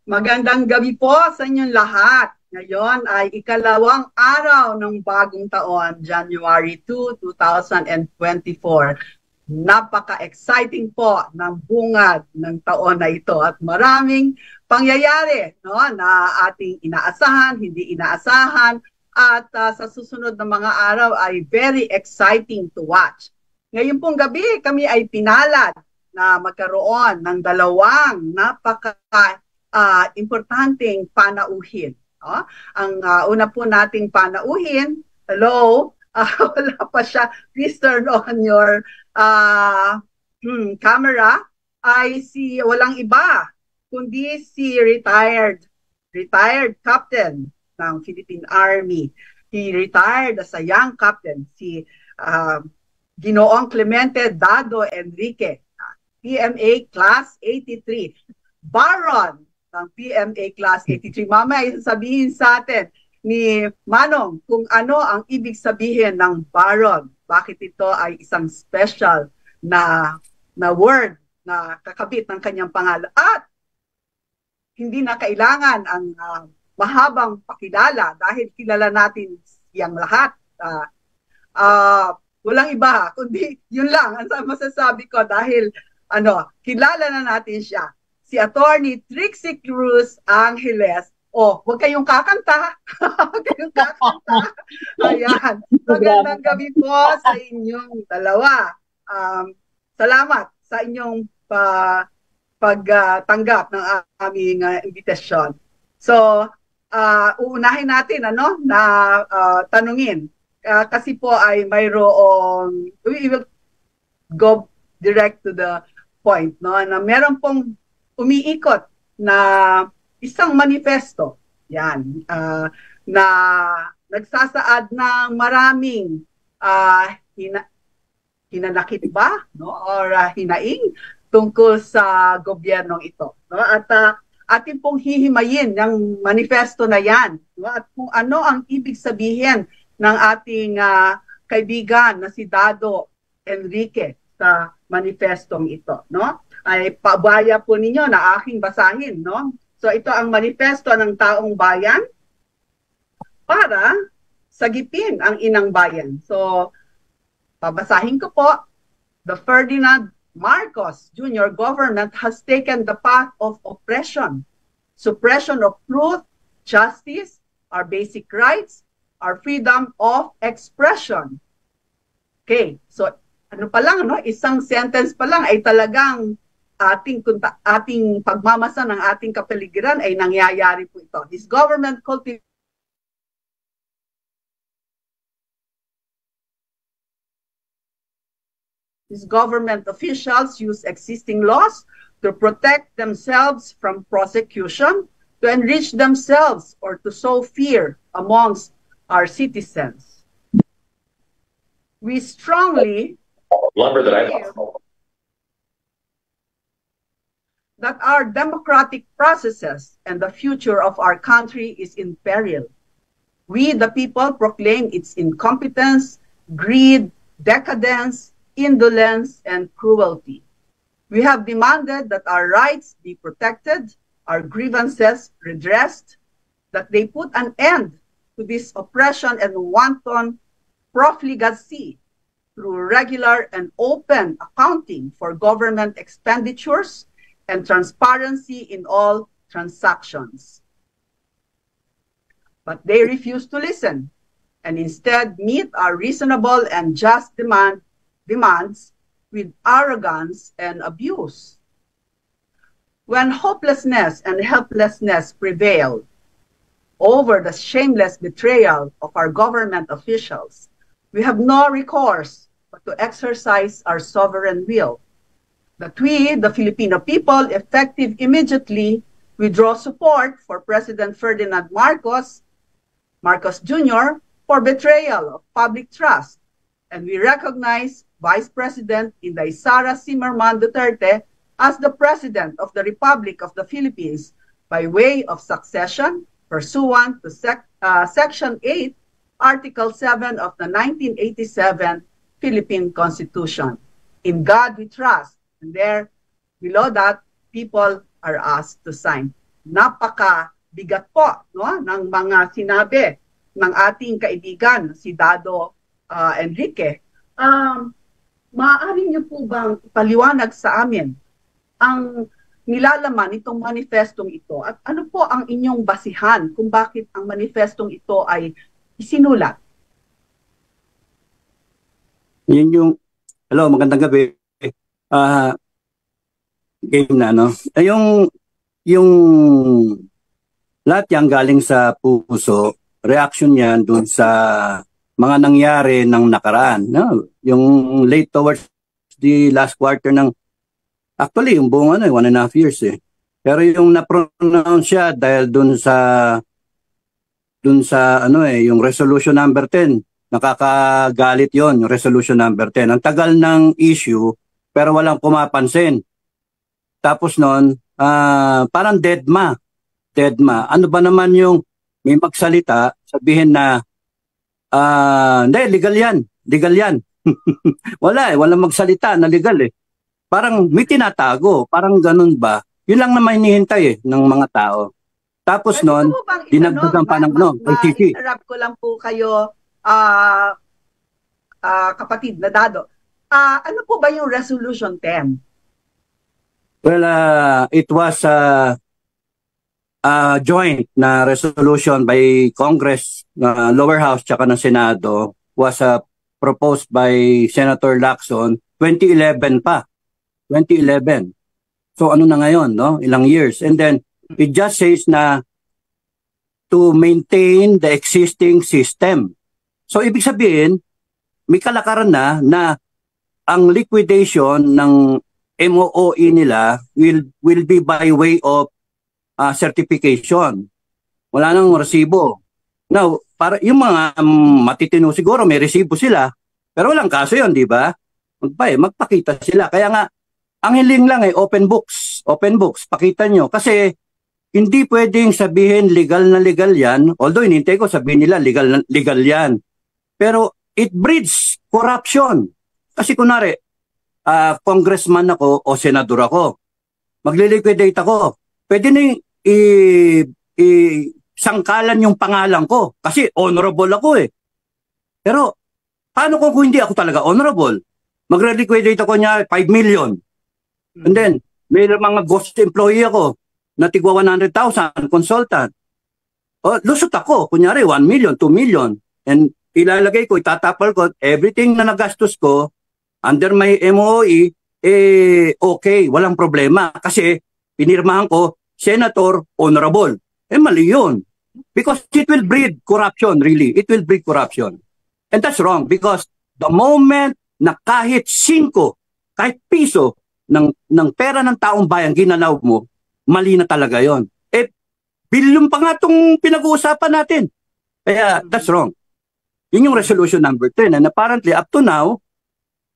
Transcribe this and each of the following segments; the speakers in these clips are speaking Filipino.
Magandang gabi po sa inyong lahat. Ngayon ay ikalawang araw ng bagong taon, January 2, 2024. Napaka-exciting po ng bungad ng taon na ito at maraming pangyayari na ating inaasahan, hindi inaasahan at sa susunod na mga araw ay very exciting to watch. Ngayon pong gabi kami ay pinalad na magkaroon ng dalawang importanteng panauhin. Ang una po nating panauhin, hello, wala pa siya, please turn on your camera, ay walang iba, kundi si retired captain ng Philippine Army. He retired as a young captain, si Ginoong Clemente Dado Enrique, PMA Class 83. Baron ng PMA Class 83. Mamaya sabihin sa atin ni Manong kung ano ang ibig sabihin ng Baron. Bakit ito ay isang special na word na kakabit ng kanyang pangalan. At hindi na kailangan ang mahabang pakilala dahil kilala natin siyang lahat. Walang iba, kundi yun lang ang masasabi ko dahil kilala na natin siya. Si Attorney Trixie Cruz Angeles. Huwag kayong kakanta. Huwag kayong kakanta. Ayan. Magandang gabi po sa inyong dalawa. Salamat sa inyong pagtanggap ng aming invitation. So, uunahin natin na tanungin. Kasi po ay mayroong, we will go direct to the point, na meron pong umiikot na isang manifesto, yan, na nagsasaad ng maraming hinanakit ba, or hinaing tungkol sa gobyernong ito. At atin pong hihimayin ng manifesto na yan, at kung ano ang ibig sabihin ng ating kaibigan na si Dado Enrique sa manifestong ito, ay pabaya po ninyo na aking basahin, So ito ang manifesto ng taong bayan para sagipin ang inang bayan. So pabasahin ko po. The Ferdinand Marcos Jr. government has taken the path of oppression, suppression of truth, justice, our basic rights, our freedom of expression. Okay, so ano pa lang, isang sentence pa lang ay talagang ating pagmamasa ng ating kapaligiran ay nangyayari po ito. This government officials use existing laws to protect themselves from prosecution, to enrich themselves, or to sow fear amongst our citizens. We strongly that our democratic processes and the future of our country is in peril. We, the people, proclaim its incompetence, greed, decadence, indolence, and cruelty. We have demanded that our rights be protected, our grievances redressed, that they put an end to this oppression and wanton profligacy through regular and open accounting for government expenditures and transparency in all transactions. But they refuse to listen and instead meet our reasonable and just demands with arrogance and abuse. When hopelessness and helplessness prevail over the shameless betrayal of our government officials, we have no recourse but to exercise our sovereign will. That we, the Filipino people, effective immediately withdraw support for President Ferdinand Marcos Jr. for betrayal of public trust, and we recognize Vice President Inday Sara Zimmerman Duterte as the President of the Republic of the Philippines by way of succession pursuant to Section 8, Article 7 of the 1987 Philippine Constitution. In God we trust. And there, below that, people are asked to sign. napakabigat po, no, ng mga sinabi ng ating kaibigan si Dado Enrique. Maaari niyo po bang ipaliwanag sa amin ang nilalaman itong manifestong ito at ano po ang inyong basihan kung bakit ang manifestong ito ay isinulat? Yun yung, hello, magandang gabi. Game na, no? Yung lahat yan galing sa puso, reaction yan dun sa mga nangyari ng nakaraan. No? Yung late towards the last quarter ng, actually, yung buong 1.5 years eh. Pero yung na-pronounce siya dahil dun sa yung resolution number 10, nakakagalit yon, yung resolution number 10. Ang tagal ng issue, pero walang pumapansin. Tapos nun, parang deadma. Ano ba naman yung may magsalita, sabihin na, hindi, legal yan. Walang magsalita na legal eh. Parang may tinatago, parang ganun ba? Yun lang naman hinihintay eh, ng mga tao. Tapos nun, dinagdagan pa ng interrupt ko lang po kayo, kapatid na Dado. Ano po ba yung Resolution 10? Well, it was joint na resolution by Congress, lower house tsaka ng Senado, was proposed by Senator Lacson 2011 pa. 2011. So ano na ngayon, no? Ilang years. And then it just says na to maintain the existing system. So ibig sabihin, may kalakaran na ang liquidation ng MOOE nila will be by way of certification. Wala nang resibo. Now, para yung mga matitino siguro may resibo sila, pero walang kaso 'yon, di ba? Magpakita sila. Kaya nga ang hiling lang ay open books, pakita nyo. Kasi hindi pwedeng sabihin legal na legal yan, although hinintay ko sabihin nila legal yan. Pero it breeds corruption. Kasi kunwari, congressman ako o senador ako, magliliquidate ako, pwede na sangkalan yung pangalan ko kasi honorable ako eh. Pero paano kung hindi ako talaga honorable? Magre-liquidate ako niya 5 million. And then, may mga ghost employee ako na tigwa 100,000 consultant. O, lusot ako, kunyari 1 million, 2 million. And ilalagay ko, itatapal ko, everything na nagastos ko under my MOE, okay, walang problema. Kasi pinirmahan ko, Senator, honorable. Mali yun. Because it will breed corruption, really. It will breed corruption. And that's wrong because the moment na kahit 5, kahit piso ng pera ng taong bayan ginalaw mo, mali na talaga yon. Bilyon pa nga itong pinag-uusapan natin. Kaya that's wrong. Yun yung resolution number 10. And apparently up to now,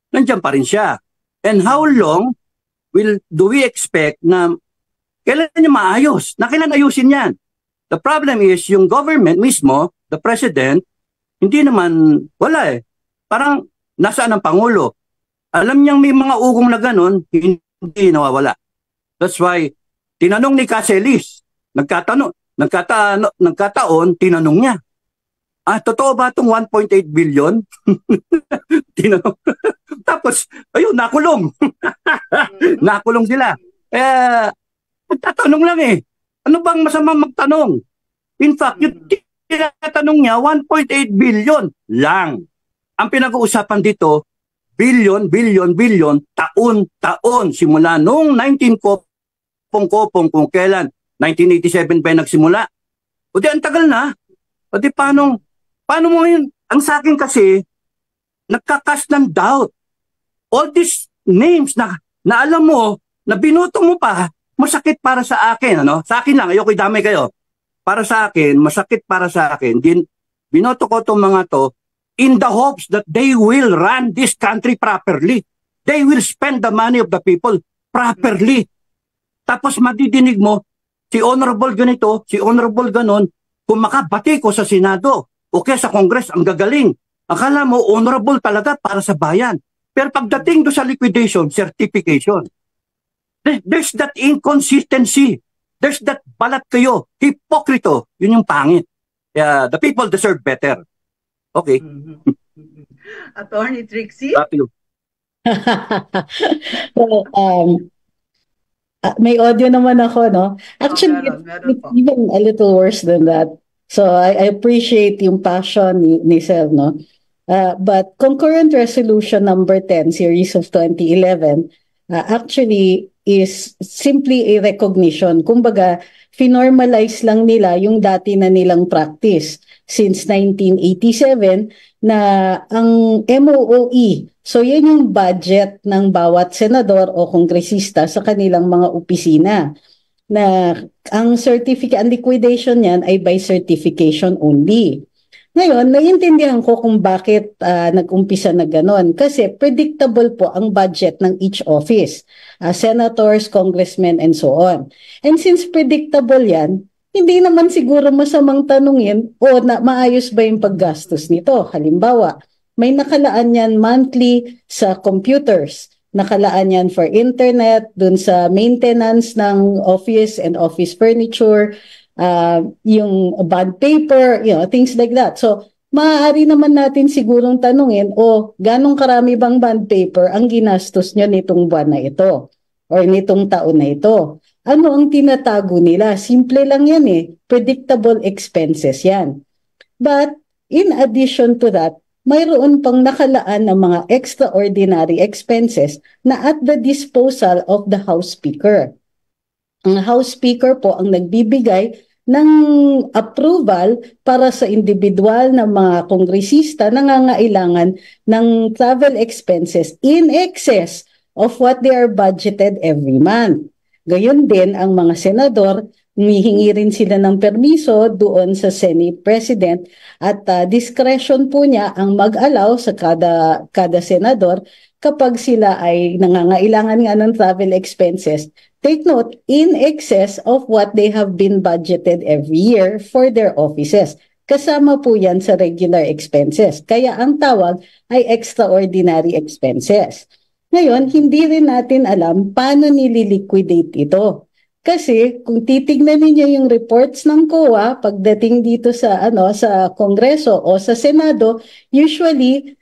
nandiyan pa rin siya. And how long do we expect na kailan niya maayos? Na kailan ayusin yan? The problem is, yung government mismo, the president, hindi naman, wala eh. Parang nasaan ang Pangulo? Alam niyang may mga ugong na ganun, hindi nawawala. That's why, tinanong ni Cacelis, nagkataon, tinanong niya, totoo ba itong 1.8 billion? Tinanong. Tapos, ayun, nakulong. Nakulong sila. Nagtatanong lang eh. Ano bang masama magtanong? In fact, yung tinatanong niya, 1.8 billion lang. Ang pinag-uusapan dito, billion, taon. Simula noong 19 kung kailan, 1987 pa yung nagsimula. O di, ang tagal na. O di, paano mo yun? Ang sa akin kasi, nagkakast ng doubt. All these names na alam mo, na binuto mo pa, masakit para sa akin. Ano? Sa akin lang, ayoko idamay kayo. Para sa akin, masakit para sa akin. Binoto ko itong mga to, in the hopes that they will run this country properly. They will spend the money of the people properly. Tapos madidinig mo, si honorable ganito, si honorable ganon, kung makabati ko sa Senado o kaya sa Congress, ang gagaling. Akala mo, honorable talaga para sa bayan. Pero pagdating do sa liquidation, certification, there's that inconsistency. There's that balat kayo, hipokrito, yun yung pangit. The people deserve better. Okay. Attorney Trixie? Well, may audio naman ako, no? Actually, meron it's po. even a little worse than that. So I appreciate yung passion ni Sel, no? But concurrent resolution number 10, series of 2011, actually is simply a recognition. Kumbaga, finormalize lang nila yung dati na nilang practice since 1987 na ang MOOE, so yan yung budget ng bawat senador o kongresista sa kanilang mga opisina, na ang certificate and liquidation niyan ay by certification only. Ngayon, naiintindihan ko kung bakit nag-umpisa na ganon. Kasi predictable po ang budget ng each office. Senators, congressmen, and so on. And since predictable yan, hindi naman siguro masamang tanungin o maayos ba yung paggastos nito. Halimbawa, may nakalaan yan monthly sa computers. Nakalaan yan for internet, dun sa maintenance ng office and office furniture, yung bond paper, things like that. So, maaari naman natin sigurong tanungin, ganong karami bang bond paper ang ginastos nyo nitong buwan na ito or nitong taon na ito? Ano ang tinatago nila? Simple lang yan predictable expenses yan. But, in addition to that, mayroon pang nakalaan ng mga extraordinary expenses na at the disposal of the House Speaker. Ang House Speaker po ang nagbibigay ng approval para sa individual na mga kongresista na nangangailangan ng travel expenses in excess of what they are budgeted every month. Gayon din ang mga senador, humihingi rin sila ng permiso doon sa Senate President at discretion po niya ang mag-allow sa kada senador kapag sila ay nangangailangan nga ng travel expenses. Take note, in excess of what they have been budgeted every year for their offices. Kasama po yan sa regular expenses. Kaya ang tawag ay extraordinary expenses. Ngayon, hindi rin natin alam paano nililiquidate ito. Kasi kung titignan niyo yung reports ng COA pagdating dito sa sa Kongreso o sa Senado, usually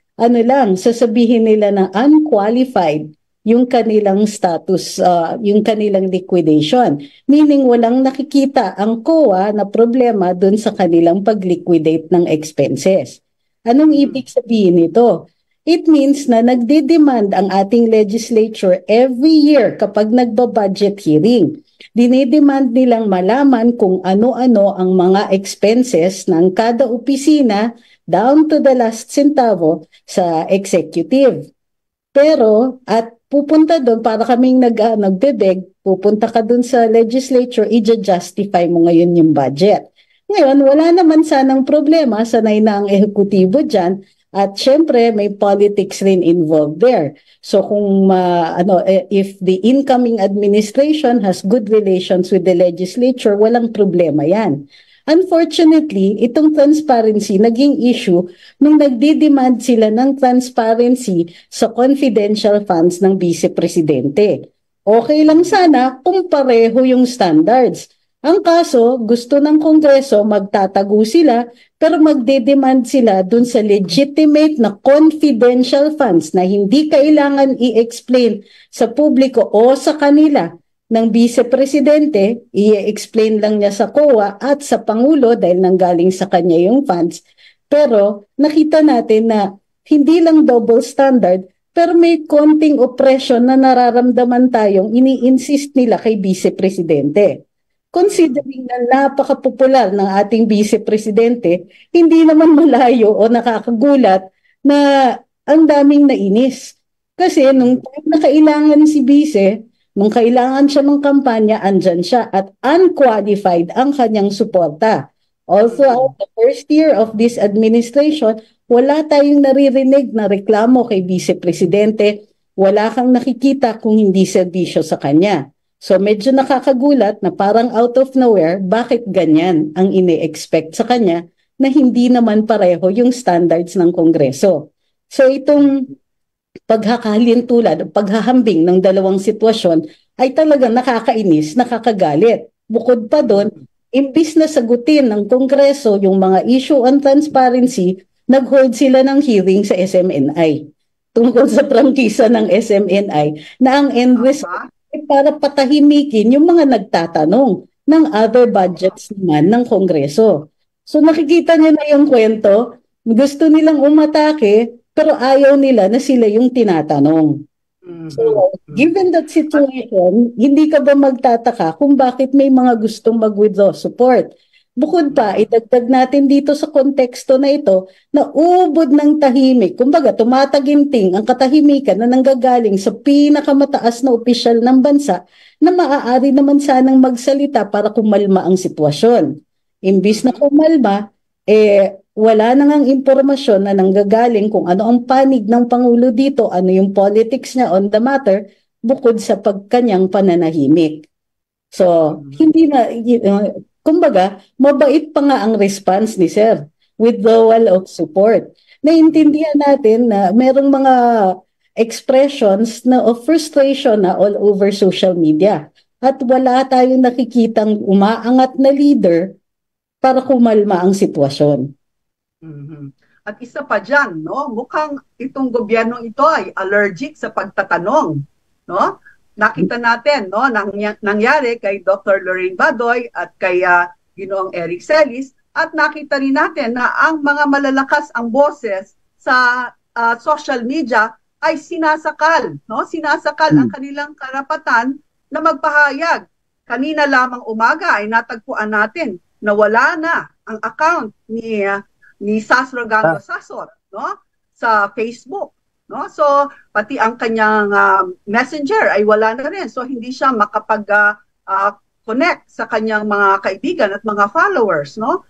sasabihin nila na unqualified yung kanilang status, yung kanilang liquidation. Meaning walang nakikita ang COA na problema dun sa kanilang pag-liquidate ng expenses. Anong ibig sabihin nito? It means na nagde-demand ang ating legislature every year kapag nagba-budget hearing. Dinedemand nilang malaman kung ano-ano ang mga expenses ng kada opisina down to the last centavo sa executive. Pero, at pupunta doon, para kaming nagbebeg, pupunta ka doon sa legislature, i-justify mo ngayon yung budget. Ngayon, wala naman sanang problema, sanay na ang ehekutibo dyan, at syempre may politics rin involved there. So kung if the incoming administration has good relations with the legislature, walang problema yan. Unfortunately, itong transparency naging issue nung nagdi-demand sila ng transparency sa confidential funds ng Vice Presidente. Okay lang sana kung pareho yung standards. Ang kaso, gusto ng Kongreso magtatago sila pero magde-demand sila dun sa legitimate na confidential funds na hindi kailangan i-explain sa publiko o sa kanila ng Vice Presidente, i-explain lang niya sa COA at sa Pangulo dahil nanggaling sa kanya yung funds. Pero nakita natin na hindi lang double standard pero may konting oppression na nararamdaman tayong ini-insist nila kay Vice Presidente. Considering na napaka-popular ng ating Vice Presidente, hindi naman malayo o nakakagulat na ang daming nainis. Kasi nung time na kailangan si Vice, nung kailangan siya ng kampanya, andyan siya at unqualified ang kanyang suporta. Also, at the first year of this administration, wala tayong naririnig na reklamo kay Vice Presidente, wala kang nakikita kung hindi serbisyo sa kanya. So medyo nakakagulat na parang out of nowhere, bakit ganyan ang ini-expect sa kanya na hindi naman pareho yung standards ng Kongreso. So itong paghahambing ng dalawang sitwasyon ay talagang nakakainis, nakakagalit. Bukod pa doon, imbis na sagutin ng Kongreso yung mga issue on transparency, nag-hold sila ng hearing sa SMNI tungkol sa prangkisa ng SMNI na ang end result ay para patahimikin yung mga nagtatanong ng other budgets naman ng Kongreso. So nakikita niyo na yung kwento, gusto nilang umatake pero ayaw nila na sila yung tinatanong. So, given that situation, hindi ka ba magtataka kung bakit may mga gustong mag-withdraw support? Bukod pa, idagdag natin dito sa konteksto na ito na ubod ng tahimik. Kumbaga, tumataginting ang katahimikan na nanggagaling sa pinakamataas na opisyal ng bansa na maaari naman sanang magsalita para kumalma ang sitwasyon. Imbis na kumalma, wala na ngang impormasyon na nanggagaling kung ano ang panig ng Pangulo dito, ano yung politics niya on the matter, bukod sa pagkanyang pananahimik. So, hindi na, kumbaga, mabait pa nga ang response ni Sir, withdrawal of support. Naiintindihan natin na merong mga expressions na of frustration na all over social media. At wala tayong nakikitang umaangat na leader para kumalma ang sitwasyon. At isa pa dyan, no? Mukhang itong gobyernong ito ay allergic sa pagtatanong. No? Nakita natin, no, nangyari kay Dr. Lorraine Badoy at kay Ginoong Eric Celis, at nakita rin natin na ang mga malalakas ang boses sa social media ay sinasakal, no? Sinasakal ang kanilang karapatan na magpahayag. Kanina lamang umaga ay natagpuan natin na wala na ang account ni Sasro Gando Sasor, no, sa Facebook. No? So, pati ang kanyang messenger ay wala na rin. So, hindi siya makapag-connect sa kanyang mga kaibigan at mga followers. No?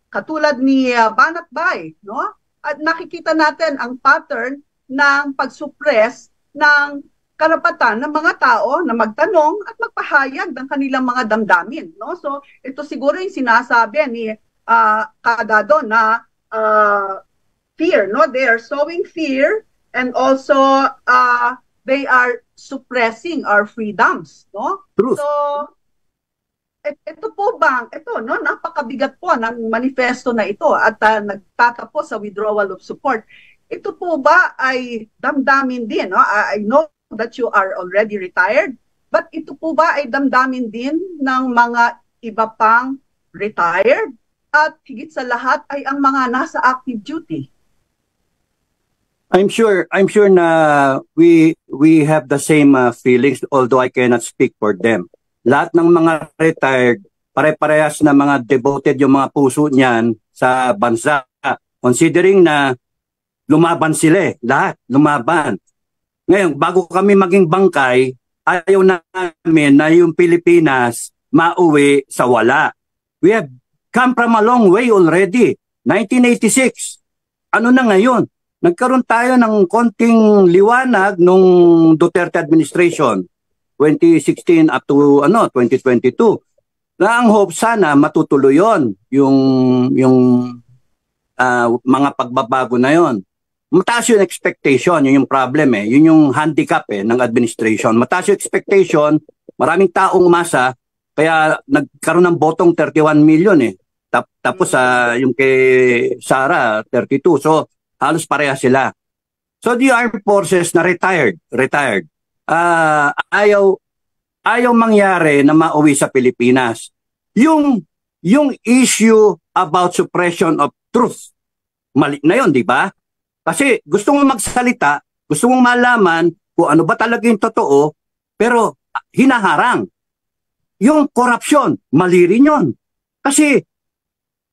Katulad ni Banat Bay, no? At nakikita natin ang pattern ng pag-suppress ng karapatan ng mga tao na magtanong at magpahayag ng kanilang mga damdamin. No? So, ito siguro yung sinasabi ni Kadado na fear, no? They are sowing fear and also they are suppressing our freedoms, no? Truth. So ito po bang, no, napakabigat po ng manifesto na ito at nagtatapos sa withdrawal of support. Ito po ba ay damdamin din, no? I know that you are already retired, but ito po ba ay damdamin din ng mga iba pang retired at higit sa lahat ay ang mga nasa active duty? I'm sure na we have the same feelings, although I cannot speak for them. Lahat ng mga retired, pare-parehas na mga devoted yung mga puso niyan sa bansa. Considering na lumaban sila lahat, lumaban. Ngayon, bago kami maging bangkay, ayaw namin na yung Pilipinas mauwi sa wala. We have come from a long way already. 1986. Ano na ngayon? Nagkaroon tayo ng konting liwanag nung Duterte administration, 2016 up to 2022. Na ang hope sana matutuloy yon, yung mga pagbabago na yon. Mataas yung expectation, yun yung problem yun yung handicap ng administration. Mataas yung expectation, maraming taong umasa, kaya nagkaroon ng botong 31 million Tapos yung kay Sara 32. So halos pareha sila. So the armed forces na retired. Ayaw mangyari na mauwi sa Pilipinas. Yung issue about suppression of truth, mali na yun, di ba? Kasi gusto mong magsalita, gusto mong malaman kung ano ba talaga yung totoo, pero hinaharang. Yung corruption, mali rin yun. Kasi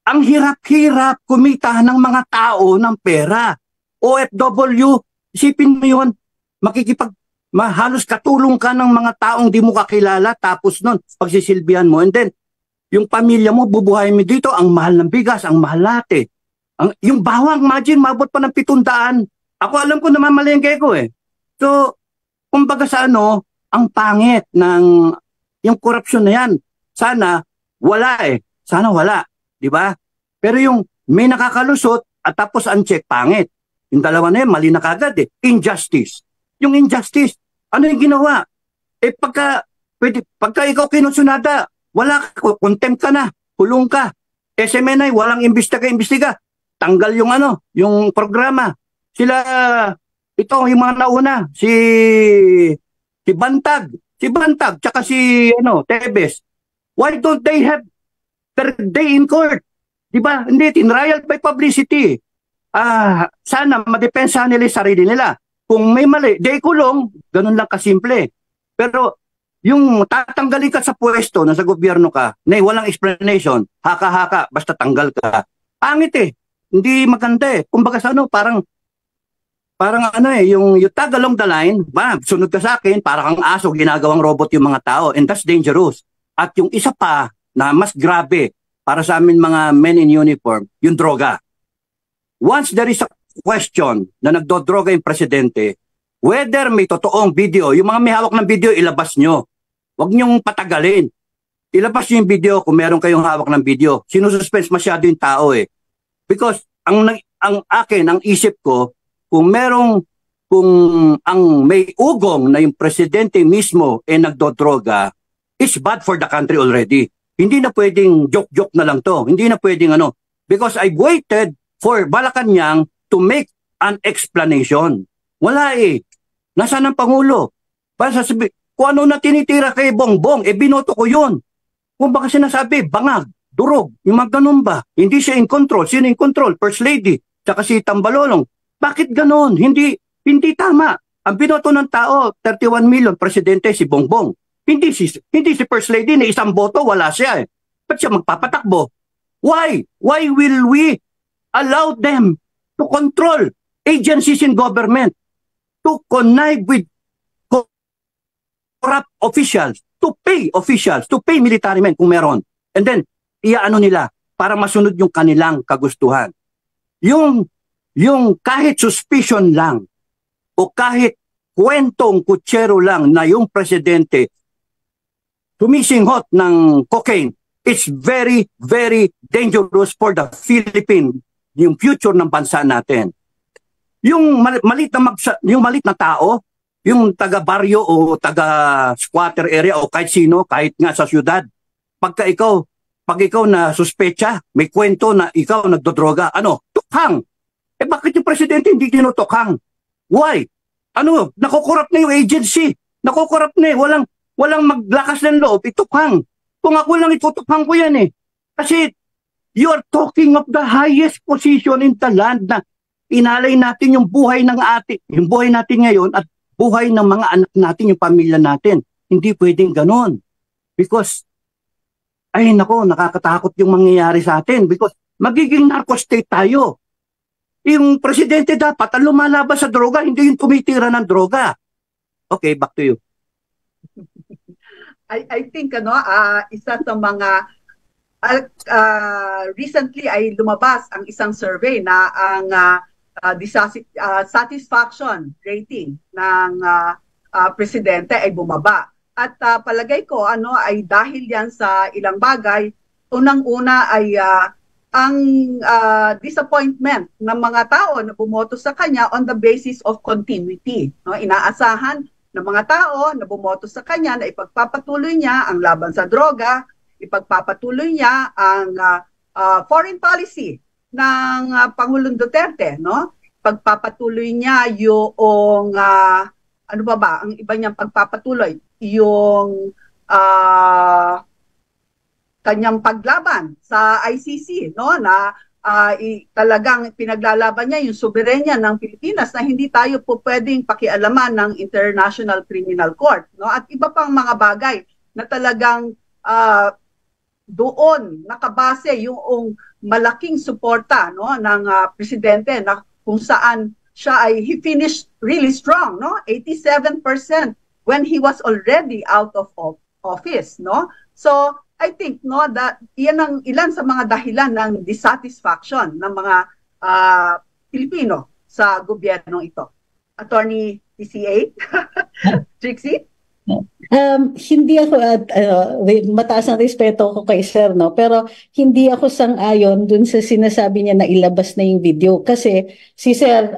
ang hirap-hirap kumita ng mga tao ng pera. OFW, isipin mo yun, halos katulong ka ng mga taong di mo kakilala, tapos nun, pagsisilbihan mo, and then, yung pamilya mo, bubuhayin mo dito, ang mahal ng bigas, ang mahal lahat yung bawang, imagine, mabot pa ng 700. Ako alam ko namamalengke ko So, kumbaga sa ang pangit ng, yung korupsyon na yan, sana wala sana wala. Di ba? Pero yung may nakakalusot at tapos uncheck, pangit. Yung dalawa na yan, mali na kagad Injustice. Yung injustice, ano yung ginawa? Pagka ikaw kinusunada, wala, contempt ka na, kulong ka. SMNI, walang imbestiga. Tanggal yung yung programa. Sila, ito, yung mga nauna, si Bantag, tsaka si, Tebes. Why don't they have their day in court? Diba? Hindi, tinrial by publicity. Sana madepensahan nila yung sarili nila. Kung may mali, day kulong, ganun lang kasimple. Pero, yung tatanggalin ka sa pwesto na sa gobyerno ka, na walang explanation, haka-haka, basta tanggal ka. Pangit eh. Hindi maganda eh. Kumbaga sa parang yung you tag along the line, sunod ka sa akin, parang kang aso, ginagawang robot yung mga tao. And that's dangerous. At yung isa pa, na mas grabe, para sa amin mga men in uniform, yung droga. Once there is a question na nagdodroga yung presidente, whether may totoong video, yung mga may hawak ng video, ilabas nyo. Huwag nyong patagalin. Ilabas nyo yung video kung meron kayong hawak ng video. Sinususpense masyado yung tao eh. Because ang isip ko, kung ang may ugong na yung presidente mismo nagdodroga, it's bad for the country already. Hindi na pwedeng joke-joke na lang to. Hindi na pwedeng Because I waited for Malacanang to make an explanation. Wala eh. Nasaan ang Pangulo? Para sasabi, kung ano na tinitira kay Bongbong, binoto ko yun. Kung baka sinasabi, bangag, durog, yung mga ganun ba? Hindi siya in control. Sino in control? First Lady, tsaka si Tambalolong. Bakit ganun? Hindi tama. Ang binoto ng tao, 31 million, presidente si Bongbong. Hindi si First Lady na isang boto, wala siya eh. Ba't siya magpapatakbo? Why? Why will we allow them to control agencies in government, to connive with corrupt officials, to pay military men kung meron. And then, nila para masunod yung kanilang kagustuhan. Yung kahit suspicion lang o kahit kwentong kutsero lang na yung presidente tumisinghot ng cocaine, it's very, very dangerous for the Philippines, yung future ng bansa natin. Yung malit na tao, yung taga-baryo o taga-squatter area o kahit sino, kahit nga sa syudad, pag ikaw na suspecha, may kwento na ikaw nagdodroga, tukhang. Bakit yung presidente hindi tinutukhang? Why? Nakukurap na yung agency. Nakukurap na walang maglakas ng loob, itukhang. Kung ako lang itutukhang ko yan eh. Kasi you are talking of the highest position in the land na inalay natin yung buhay natin ngayon at buhay ng mga anak natin, yung pamilya natin. Hindi pwedeng ganon. Because, nakakatakot yung mangyayari sa atin because magiging narco state tayo. Yung presidente dapat ang lumalaban sa droga, hindi yung tumitira ng droga. Okay, back to you. I think isa sa mga recently ay lumabas ang isang survey na ang satisfaction rating ng presidente ay bumaba. At palagay ko ay dahil yan sa ilang bagay. Unang-una ay ang disappointment ng mga tao na bumoto sa kanya on the basis of continuity. Inaasahan ng mga tao na bumoto sa kanya na ipagpapatuloy niya ang laban sa droga, ipagpapatuloy niya ang foreign policy ng Pangulong Duterte, pagpapatuloy niya yung ang iba niyang pagpapatuloy, yung kanyang paglaban sa ICC, na talagang pinaglalaban niya yung soberenya ng Pilipinas na hindi tayo po pwedeng pakialaman ng International Criminal Court, at iba pang mga bagay na talagang doon nakabase yung malaking suporta ng presidente na kung saan siya ay he finished really strong, 87% when he was already out of office, So I think that iyan ang ilan sa mga dahilan ng dissatisfaction ng mga Pilipino sa gobyernong ito. Attorney TCA, Trixie? Hindi ako mataas ang respeto ko kay Sir, no, pero hindi ako sang-ayon dun sa sinasabi niya na ilabas na yung video kasi si Sir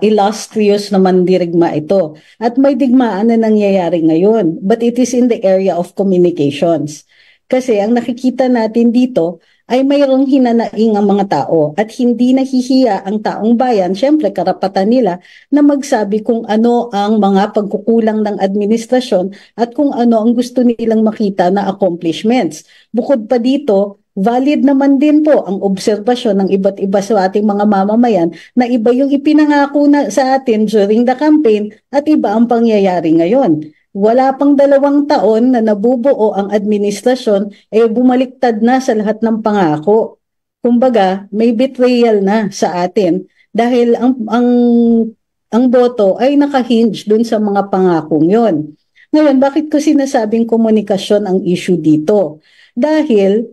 illustrious naman dirigma ito at may digmaan na nangyayari ngayon, but it is in the area of communications kasi ang nakikita natin dito ay mayroong hinanaing ang mga tao at hindi nahihiya ang taong bayan, syempre karapatan nila na magsabi kung ano ang mga pagkukulang ng administrasyon at kung ano ang gusto nilang makita na accomplishments. Bukod pa dito, valid naman din po ang obserbasyon ng iba't iba sa ating mga mamamayan na iba yung ipinangako na sa atin during the campaign at iba ang pangyayari ngayon. Wala pang 2 taon na nabubuo ang administrasyon, bumaliktad na sa lahat ng pangako. Kumbaga, may betrayal na sa atin dahil ang boto ay nakahinge dun sa mga pangakong yon. Ngayon, bakit ko sinasabing komunikasyon ang issue dito? Dahil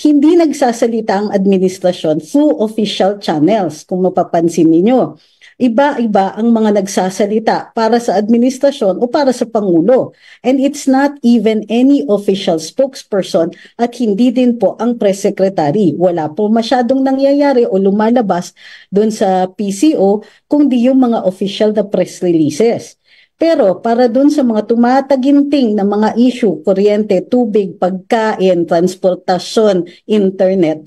hindi nagsasalita ang administrasyon through official channels, kung mapapansin ninyo. Iba-iba ang mga nagsasalita para sa administrasyon o para sa Pangulo. And it's not even any official spokesperson at hindi din po ang press secretary. Wala po masyadong nangyayari o lumalabas doon sa PCO kundi yung mga official na press releases. Pero para doon sa mga tumataginting na mga issue, kuryente, tubig, pagkain, transportasyon, internet,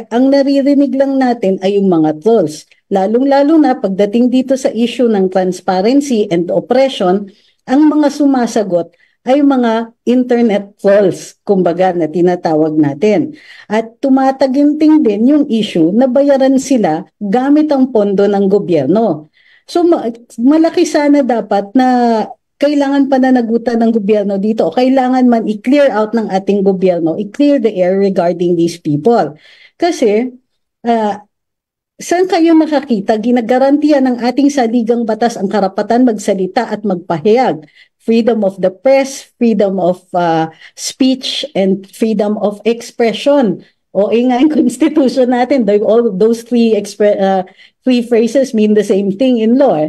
ang naririnig lang natin ay yung mga trolls. Lalong-lalo na pagdating dito sa issue ng transparency and oppression, ang mga sumasagot ay mga internet trolls, kumbaga na tinatawag natin. At tumataginting din yung issue na bayaran sila gamit ang pondo ng gobyerno. So malaki sana dapat na kailangan pananagutan ng gobyerno dito o kailangan man i-clear out ng ating gobyerno, i-clear the air regarding these people. Kasi saan kayo nakakita, ginagarantiya ng ating saligang batas ang karapatan magsalita at magpahayag. Freedom of the press, freedom of speech, and freedom of expression. O nga yung constitution natin, all those three phrases mean the same thing in law.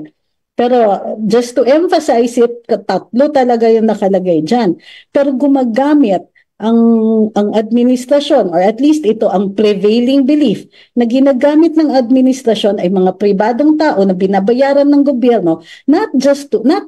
Pero just to emphasize it, 3 talaga yung nakalagay dyan. Pero gumagamit ang administrasyon, or at least ito ang prevailing belief na ginagamit ng administrasyon ay mga pribadong tao na binabayaran ng gobyerno not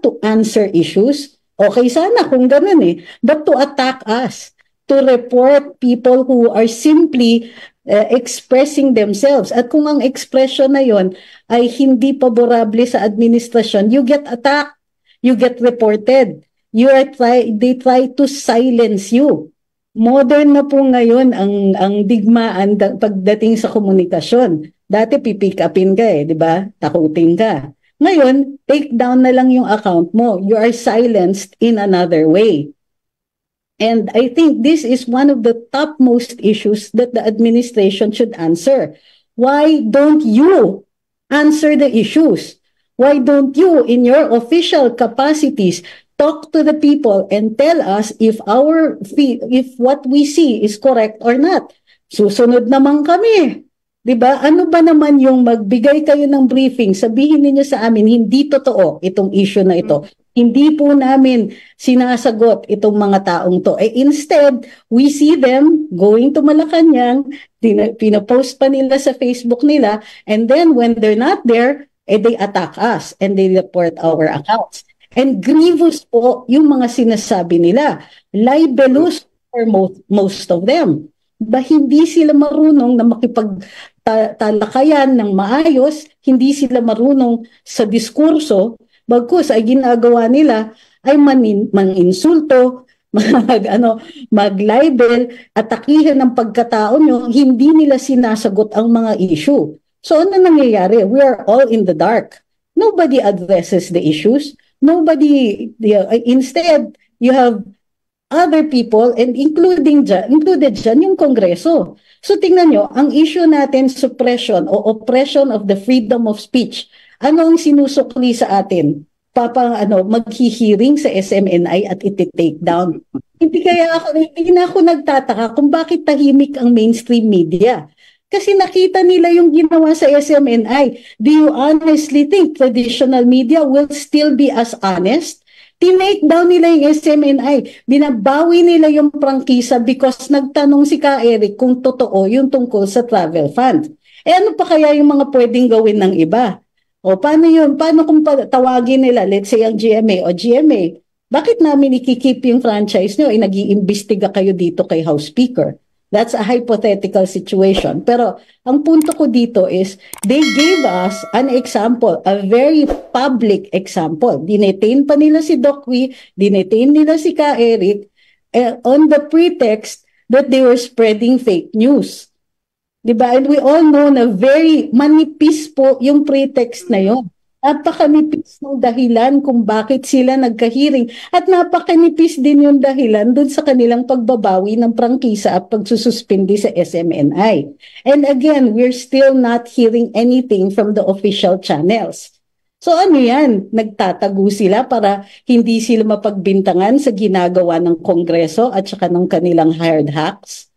to answer issues. Okay sana kung ganun but to attack us, to report people who are simply expressing themselves. At kung ang expression na yon ay hindi paborable sa administrasyon, you get attacked, you get reported, they try to silence you. Modern na po ngayon ang digmaan pagdating sa komunikasyon. Dati pipick upin ka di ba? Takutin ka. Ngayon, take down na lang yung account mo. You are silenced in another way. And I think this is one of the topmost issues that the administration should answer. Why don't you answer the issues? Why don't you, in your official capacities, talk to the people and tell us if what we see is correct or not? Susunod naman kami. 'Di ba? Ano ba naman yung magbigay kayo ng briefing, sabihin niyo sa amin hindi totoo itong issue na ito. Hindi po namin sinasagot itong mga taong to. Instead, we see them going to Malacanang, pinopost pa nila sa Facebook nila, and then when they're not there, they attack us and they report our accounts. And grievous po yung mga sinasabi nila. Libelous for most of them. Ba hindi sila marunong na makipagtalakayan ng maayos, hindi sila marunong sa diskurso, bagkus ay ginagawa nila ay maninsulto, mag-libel, atakihin ng pagkatao nyo, hindi nila sinasagot ang mga issue. So ano nangyayari? We are all in the dark. Nobody addresses the issues. Instead, you have other people and included dyan yung Kongreso. So tingnan nyo, ang issue natin, suppression o oppression of the freedom of speech. Ano ang sinusukli sa atin? Maghihiring sa SMNI at iti-take down. Hindi na ako nagtataka kung bakit tahimik ang mainstream media. Kasi nakita nila yung ginawa sa SMNI. Do you honestly think traditional media will still be as honest? Tinake down nila yung SMNI. Binabawi nila yung prangkisa because nagtanong si Ka Eric kung totoo yung tungkol sa travel fund. Ano pa kaya yung mga pwedeng gawin ng iba? O paano yun? Paano kung tawagin nila, let's say ang GMA o GMA, bakit namin ikikip yung franchise nyo? Nag-iimbestiga kayo dito kay House Speaker. That's a hypothetical situation. Pero ang punto ko dito is they gave us an example, a very public example. Dinetain pa nila si Doc Wee, dinetain nila si Ka Eric on the pretext that they were spreading fake news. Diba? And we all know na very manipis po yung pretext na yon. Napakanipis ng dahilan kung bakit sila nagkahiring at napakanipis din yung dahilan dun sa kanilang pagbabawi ng prangkisa at pagsususpindi sa SMNI. And again, we're still not hearing anything from the official channels. So ano yan? Nagtatago sila para hindi sila mapagbintangan sa ginagawa ng Kongreso at saka ng kanilang hired hacks?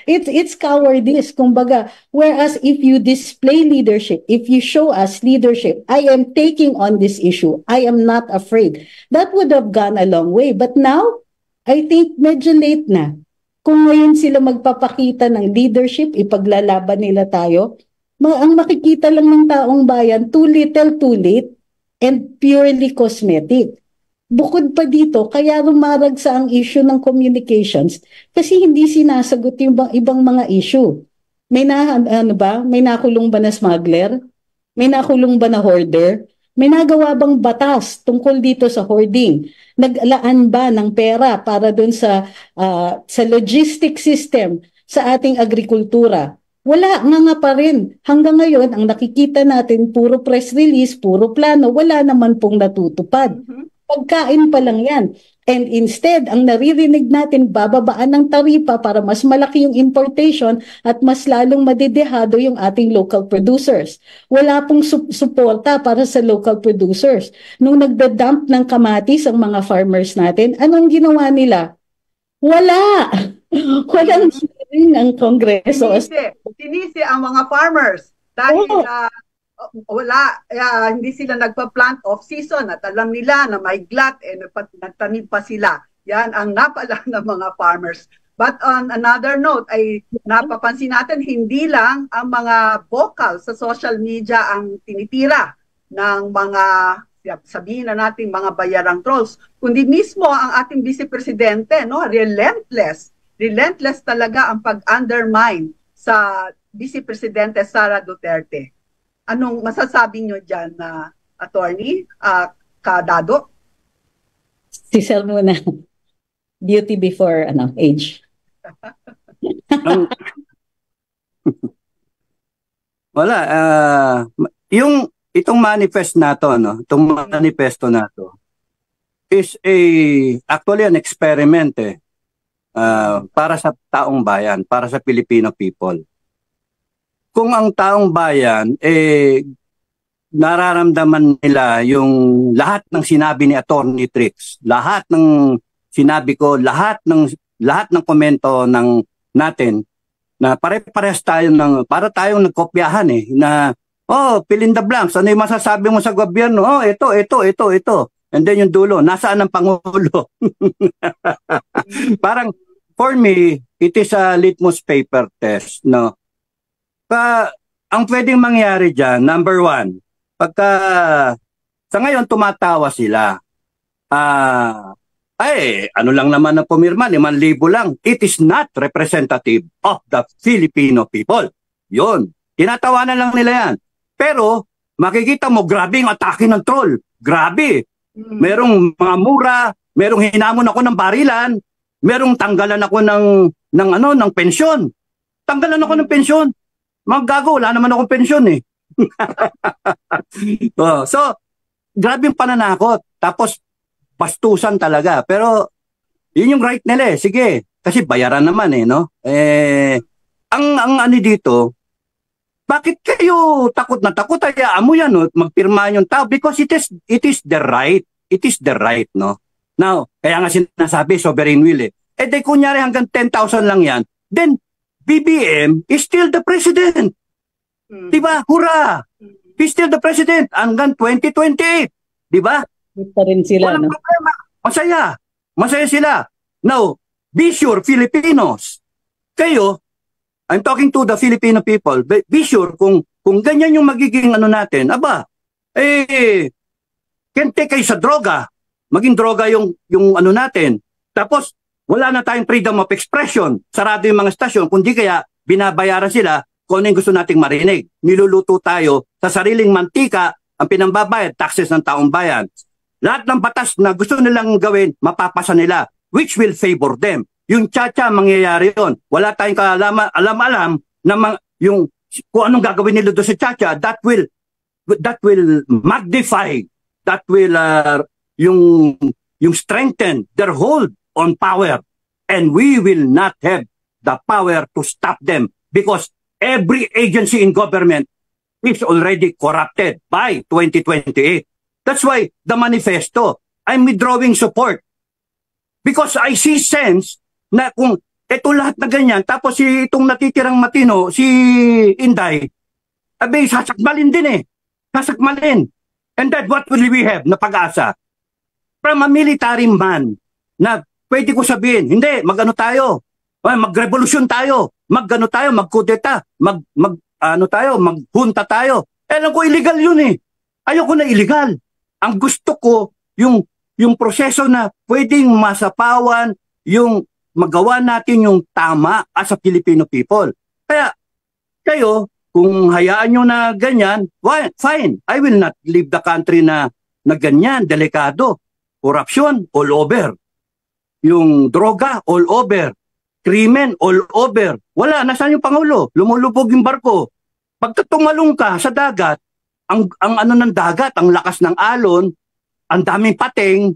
It's cowardice, kumbaga. Whereas if you display leadership, if you show us leadership, I am taking on this issue, I am not afraid, that would have gone a long way. But now, I think medyo late na. Kung ngayon sila magpapakita ng leadership, ipaglalaban nila tayo, ang makikita lang ng taong bayan, too little, too late, and purely cosmetic. Bukod pa dito, kaya rumaragsa ang issue ng communications kasi hindi sinasagot yung ibang mga issue. May may nakulong ba na smuggler? May nakulong ba na hoarder? May nagawa bang batas tungkol dito sa hoarding? Naglaan ba ng pera para doon sa logistic system sa ating agrikultura? Wala nga pa rin. Hanggang ngayon, ang nakikita natin, puro press release, puro plano, wala naman pong natutupad. Pagkain pa lang yan. And instead, ang naririnig natin, bababaan ng taripa para mas malaki yung importation at mas lalong madidehado yung ating local producers. Wala pong suporta para sa local producers. Nung nagda-dump ng kamatis ang mga farmers natin, anong ginawa nila? Wala! Walang hearing ang Kongreso. Tinisi ang mga farmers dahil hindi sila nagpa-plant off-season at alam nila na may glut nagtanim pa sila. Yan ang napala ng mga farmers. But on another note, ay napapansin natin hindi lang ang mga vocal sa social media ang tinitira ng mga, sabihin na natin, mga bayarang trolls, kundi mismo ang ating Vice Presidente, no? Relentless talaga ang pag-undermine sa Vice Presidente Sara Duterte. Anong masasabi nyo dyan, attorney, Kadado? Si Sel muna. Beauty before age. Wala. Itong manifest na to, no? Itong manifesto na to is actually an experiment para sa taong bayan, para sa Filipino people. Kung ang taong bayan nararamdaman nila yung lahat ng sinabi ni Attorney Trix, lahat ng sinabi ko, lahat ng komento natin na pare-parehas tayo para tayong nagkopyahan na fill in the blanks, ano yung masasabi mo sa gobyerno? Ito. And then yung dulo, nasaan ang Pangulo? Parang for me, it is a litmus paper test, no? Ang pwedeng mangyari dyan, number one, pagka sa ngayon tumatawa sila, ano lang naman ang pumirma, 5,000 lang. It is not representative of the Filipino people. Yun, tinatawanan lang nila yan. Pero makikita mo, grabe ang atake ng troll. Grabe. Merong mga mura, merong hinamon ako ng barilan, merong tanggalan ako ng pensyon. Tanggalan ako ng pensyon. Maggago, wala naman akong pensyon So, grabe yung pananakot. Tapos, pastusan talaga. Pero, yun yung right nila Sige, kasi bayaran naman no? Ang ano dito, bakit kayo takot na takot? Hayaan mo yan, no? Magpirma yung tao because it is the right. It is the right, no? Now, kaya nga sinasabi, sovereign will di kunyari hanggang 10,000 lang yan, then, BBM is still the president. Diba? Hurra! He's still the president hanggang 2028. Diba? Pa rin sila, Walang no? problema. Masaya. Masaya sila. Now, be sure, Filipinos, kayo, I'm talking to the Filipino people, be sure kung ganyan yung magiging ano natin, aba, kente kayo sa droga, maging droga yung ano natin. Tapos, wala na tayong freedom of expression. Sarado yung mga stasyon. Kundi kaya, binabayaran sila kung ano yung gusto nating marinig. Niluluto tayo sa sariling mantika ang pinambabayad, taxes ng taong bayan. Lahat ng batas na gusto nilang gawin, mapapasa nila, which will favor them. Yung tsa-tsa, mangyayari yon. Wala tayong alam-alam na yung kung anong gagawin nila doon sa tsa-tsa, that will magnify, that will yung strengthen their hold on power, and we will not have the power to stop them because every agency in government is already corrupted by 2028. That's why the manifesto, I'm withdrawing support because I see sense na kung ito lahat na ganyan, tapos itong natitirang matino, si Inday, abay, sasakmalin din eh. Sasakmalin. And then what will we have na pag-asa? From a military man na pwede ko sabihin, hindi, mag-ano tayo, mag-revolusyon tayo, mag-ano tayo, mag-kudeta, maghunta tayo. Alam ko, illegal yun eh. Ayoko na illegal. Ang gusto ko, yung proseso na pwedeng masapawan, yung magawa natin yung tama as a Filipino people. Kaya, kayo, kung hayaan nyo na ganyan, fine. I will not leave the country na ganyan, delikado. Corruption, all over. Yung droga, all over. Krimen, all over. Wala, nasaan yung Pangulo? Lumulubog yung barko. Pagka tumalong ka sa dagat, ang ano ng dagat, ang lakas ng alon, ang daming pating,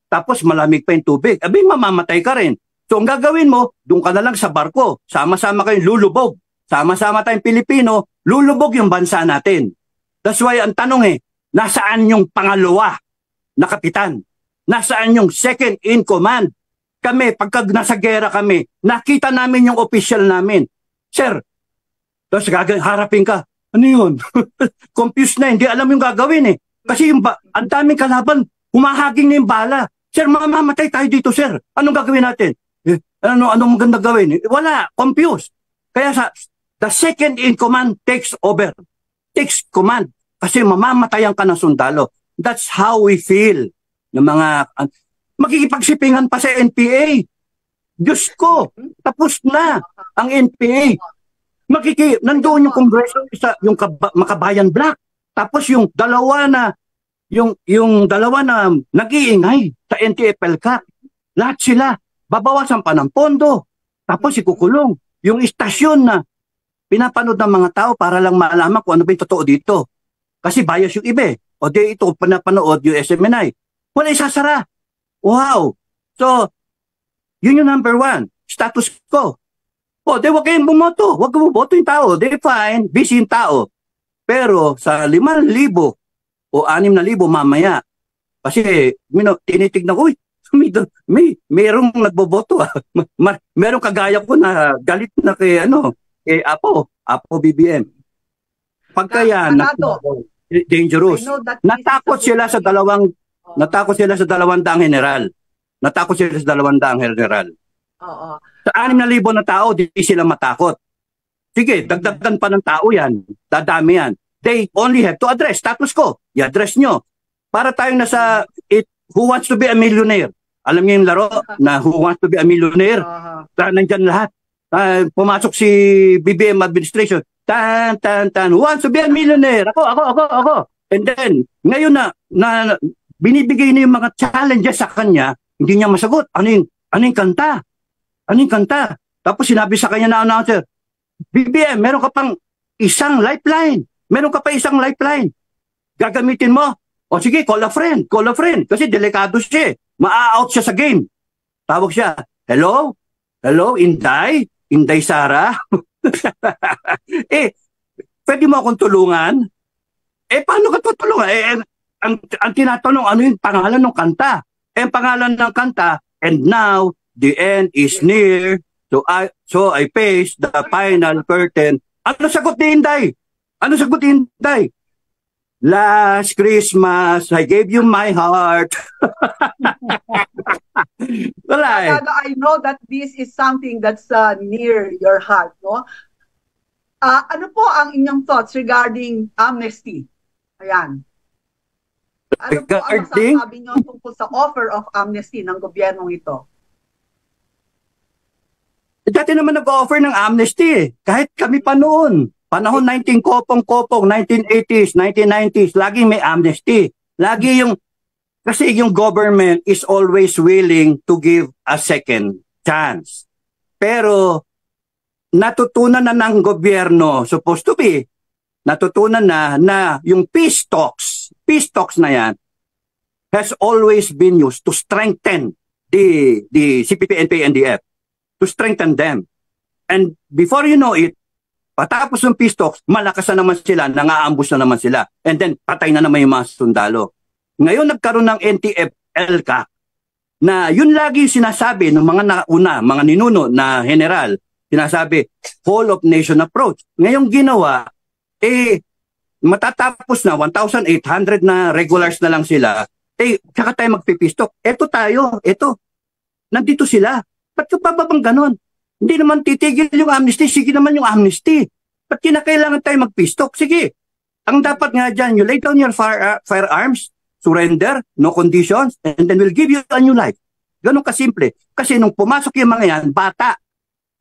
tapos malamig pa yung tubig. Abi, mamamatay ka rin. So, ang gagawin mo, doon ka na lang sa barko. Sama-sama kayong lulubog. Sama-sama tayong Pilipino, lulubog yung bansa natin. That's why ang tanong nasaan yung pangalawa na kapitan? Nasaan yung second in command? Kami, pagka nasa gera kami, nakita namin yung official namin. Sir, tapos harapin ka. Ano yun? Confused na, hindi alam yung gagawin eh. Kasi ang daming kalaban, humahaging na yung bala. Sir, mamamatay tayo dito, sir. Anong gagawin natin? Anong maganda gawin? Wala, confused. Kaya the second in command takes over. Takes command. Kasi mamamatayan ka ng sundalo. That's how we feel. Ng mga makikipagsipingan pa sa NPA. Diyos ko, tapos na ang NPA. Nandoon yung Kongreso, yung Makabayan Black. Tapos yung dalawa na nag-iingay sa NTFL-CAC. Lahat sila, babawasan pa ng pondo. Tapos ikukulong. Yung istasyon na pinapanood ng mga tao para lang malaman kung ano ba yung totoo dito. Kasi bias yung iba. O di ito, pinapanood yung SMNI. Wala isasara. Wow. So, yun yung number one. Status quo. O, di wag kayong bumoto. Wag bumoto yung tao. Di fine, busy yung tao. Pero sa 5,000 o 6,000 mamaya, kasi tinitignan ko, merong nagboboto. Merong kagaya ko na galit na kay Apo BBM. Pagka yan, dangerous. Natakot sila sa 200 general. Natakot sila sa 200 general. Oo. Sa 6,000 na tao, di sila matakot. Sige, dagdagan pa ng tao yan. Dadami yan. They only have to address. Status quo. I-address nyo. Para tayong nasa Who Wants to be a Millionaire. Alam niyo yung laro na Who Wants to be a Millionaire? Nandyan lahat. Pumasok si BBM administration. Tan. Who wants to be a millionaire? Ako. And then, ngayon na binibigay na yung mga challenges sa kanya, hindi niya masagot. Ano yung kanta? Tapos sinabi sa kanya na announcer, BBM, meron ka pang isang lifeline. Gagamitin mo. O sige, call a friend. Kasi delikado siya. Ma-out siya sa game. Tawag siya, hello, Inday Sara. Pwede mo akong tulungan? Paano ka tutulungan? Ang tinatanong, ano yung pangalan ng kanta? Ang pangalan ng kanta, and now, the end is near, So I faced the final curtain. Ano sagot ni Inday? Ano sagot ni Inday? Last Christmas, I gave you my heart. Wala eh. I know that this is something that's near your heart, no? Ano po ang inyong thoughts regarding amnesty? Ayan. Ano po ang masasabi nyo tungkol sa offer of amnesty ng gobyernong ito? Dati naman nag-offer ng amnesty eh. Kahit kami pa noon. Panahon 19kopong-kopong, 1980s, 1990s, laging may amnesty. Lagi kasi yung government is always willing to give a second chance. Pero natutunan na ng gobyerno, supposed to be, natutunan na yung peace talks na yan has always been used to strengthen the CPP, NPA, NDF, to strengthen them. And before you know it, patapos ng peace talks, malakas na naman sila, nangaambus na naman sila, and then patay na naman yung mga sundalo. Ngayon nagkaroon ng NTF-ELCA na yun lagi sinasabi ng mga nauna, mga ninuno na general, sinasabi, whole of nation approach. Ngayong ginawa, matatapos na 1,800 na regulars na lang sila, saka tayo magpipistok. Eto tayo, nandito sila. Ba't ka babang ganon? Hindi naman titigil yung amnesty, sige naman yung amnesty. Ba't kinakailangan tayo magpistok? Sige. Ang dapat nga dyan, you lay down your firearms, surrender, no conditions, and then we'll give you a new life. Ganon kasimple. Kasi nung pumasok yung mga yan, bata,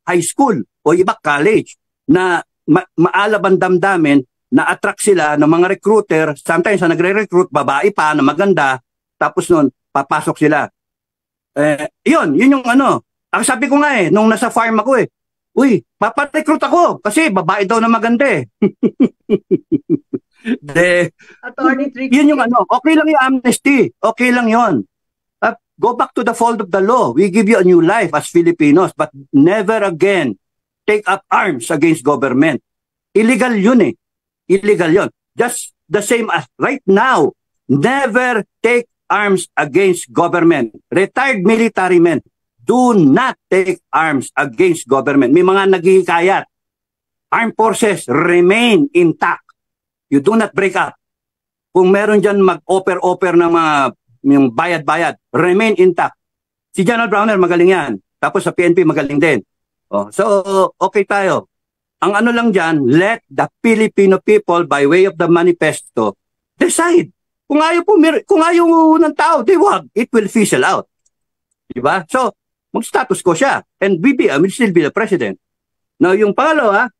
high school, o iba college, na maalab ang damdamin, na-attract sila ng mga recruiter, sometimes na nagre-recruit, babae pa, na maganda, tapos nun, papasok sila. Yun yung ano. Ang sabi ko nga nung nasa farm ako uy, paparecruit ako kasi babae daw na maganda Attorney Trixie. Yun yung ano, okay lang yung amnesty, okay lang yun. Go back to the fold of the law. We give you a new life as Filipinos, but never again take up arms against government. Illegal yun Illegal yun. Just the same as right now, never take arms against government. Retired military men, do not take arms against government. May mga naghihikayat. Armed forces remain intact. You do not break up. Kung meron dyan mag-offer ng mga yung bayad-bayad, remain intact. Si General Browner, magaling yan. Tapos sa PNP, magaling din. So, okay tayo. Ang ano lang dyan, let the Filipino people, by way of the manifesto, decide. Kung ayaw ng tao, wag. It will fizzle out. Diba? So, mag-status ko siya. And will still be the president. Now, yung pangalawa,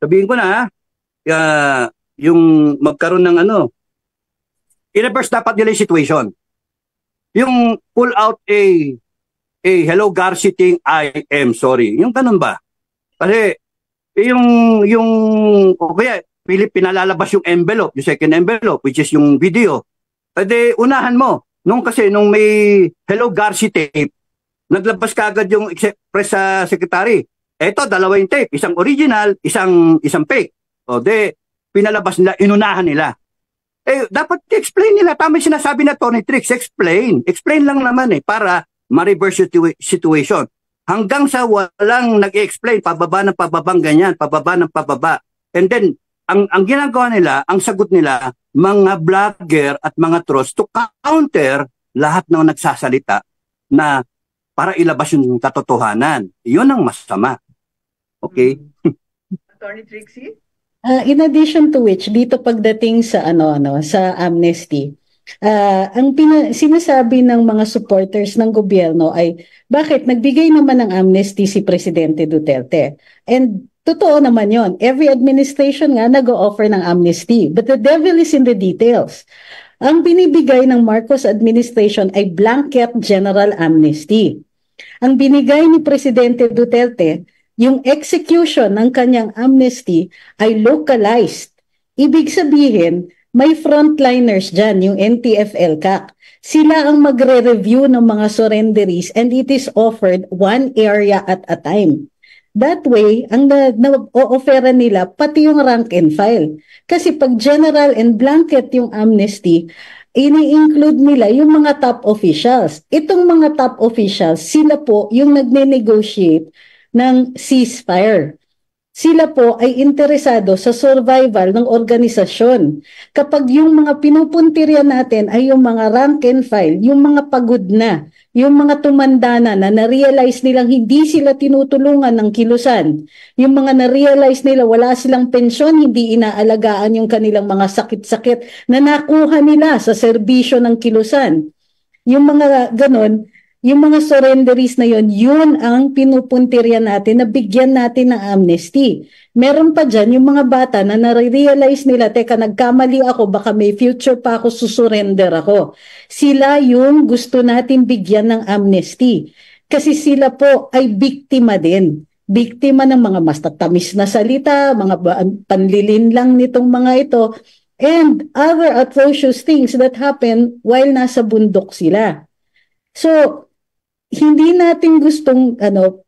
sabihin ko na, yung magkaroon ng i-reverse dapat nila yung situation. Yung pull out a hello Garci thing, I am sorry. Yung ganun ba? Kasi, kaya, pinalalabas yung envelope, yung second envelope, which is yung video. Pwede, unahan mo. Nung may hello Garci tape, naglabas kaagad yung press secretary. Eto, dalawa yung tape. Isang original, isang fake. Pinalabas nila, inunahan nila. Dapat i-explain nila. Tama yung sinasabi na Tony Trix. Explain. Explain lang naman para ma-reverse situation. Hanggang sa walang nag-explain, pababa ng pababang ganyan, pababa ng pababa. And then, ang ginagawa nila, ang sagot nila, mga vlogger at mga trolls to counter lahat ng nagsasalita na para ilabas yung katotohanan. Yun ang masama. Okay? Attorney Trixie? In addition to which, dito pagdating sa sa amnesty, ang sinasabi ng mga supporters ng gobyerno ay bakit nagbigay naman ng amnesty si Presidente Duterte? And totoo naman yon. Every administration nga nag-o-offer ng amnesty. But the devil is in the details. Ang binibigay ng Marcos administration ay blanket general amnesty. Ang binigay ni Presidente Duterte, yung execution ng kanyang amnesty ay localized. Ibig sabihin, may frontliners dyan, yung NTF-ELCAC. Sila ang magre-review ng mga surrenderies and it is offered one area at a time. That way, ang na-o-offera nila pati yung rank and file. Kasi pag general and blanket yung amnesty, ini-include nila yung mga top officials. Itong mga top officials, sila po yung nagne-negotiate ng ceasefire. Sila po ay interesado sa survival ng organisasyon. Kapag yung mga pinupuntirya natin ay yung mga rank and file, yung mga pagod na, yung mga tumanda na na-realize nilang hindi sila tinutulungan ng kilusan, yung mga na-realize nila wala silang pensyon, hindi inaalagaan yung kanilang mga sakit-sakit na nakuha nila sa serbisyo ng kilusan. Yung mga ganon, yung mga surrenderies na yun ang pinupuntirya natin na bigyan natin ng amnesty. Meron pa dyan yung mga bata na nare-realize nila, teka, nagkamali ako, baka may future pa ako, susurrender ako. Sila yung gusto natin bigyan ng amnesty. Kasi sila po ay biktima din. Biktima ng mga mas tatamis na salita, mga panlilin lang nitong mga ito, and other atrocious things that happen while nasa bundok sila. So, hindi natin gustong